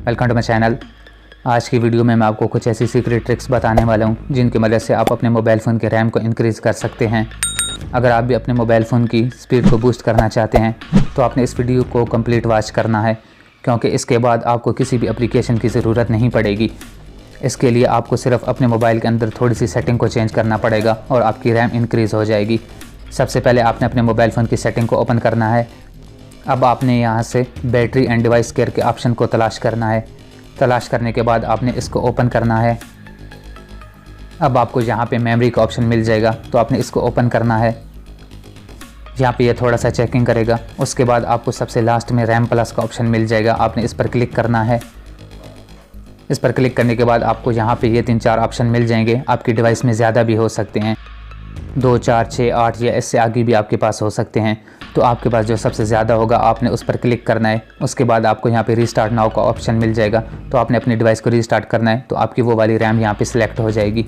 Welcome to my channel. आज की video में मैं आपको कुछ ऐसी सीक्रेट ट्रिक्स बताने वाला हूं जिनकी मदद से आप अपने मोबाइल फ़ोन के रैम को इंक्रीज़ कर सकते हैं। अगर आप भी अपने मोबाइल फ़ोन की स्पीड को बूस्ट करना चाहते हैं तो आपने इस वीडियो को कंप्लीट वॉच करना है, क्योंकि इसके बाद आपको किसी भी एप्लीकेशन की ज़रूरत नहीं पड़ेगी। इसके लिए आपको सिर्फ अपने मोबाइल के अंदर थोड़ी सी सेटिंग को चेंज करना पड़ेगा और आपकी रैम इंक्रीज़ हो जाएगी। सबसे पहले आपने अपने मोबाइल फ़ोन की सेटिंग को ओपन करना है। अब आपने यहाँ से बैटरी एंड डिवाइस केयर के ऑप्शन को तलाश करना है। तलाश करने के बाद आपने इसको ओपन करना है। अब आपको यहाँ पे मेमोरी का ऑप्शन मिल जाएगा, तो आपने इसको ओपन करना है। यहाँ पे ये थोड़ा सा चेकिंग करेगा। उसके बाद आपको सबसे लास्ट में रैम प्लस का ऑप्शन मिल जाएगा, आपने इस पर क्लिक करना है। इस पर क्लिक करने के बाद आपको यहाँ पे ये 3-4 ऑप्शन मिल जाएंगे। आपकी डिवाइस में ज़्यादा भी हो सकते हैं, 2, 4, 6, 8 या इससे आगे भी आपके पास हो सकते हैं। तो आपके पास जो सबसे ज़्यादा होगा आपने उस पर क्लिक करना है। उसके बाद आपको यहाँ पे रीस्टार्ट नाउ का ऑप्शन मिल जाएगा, तो आपने अपनी डिवाइस को रीस्टार्ट करना है, तो आपकी वो वाली रैम यहाँ पे सिलेक्ट हो जाएगी।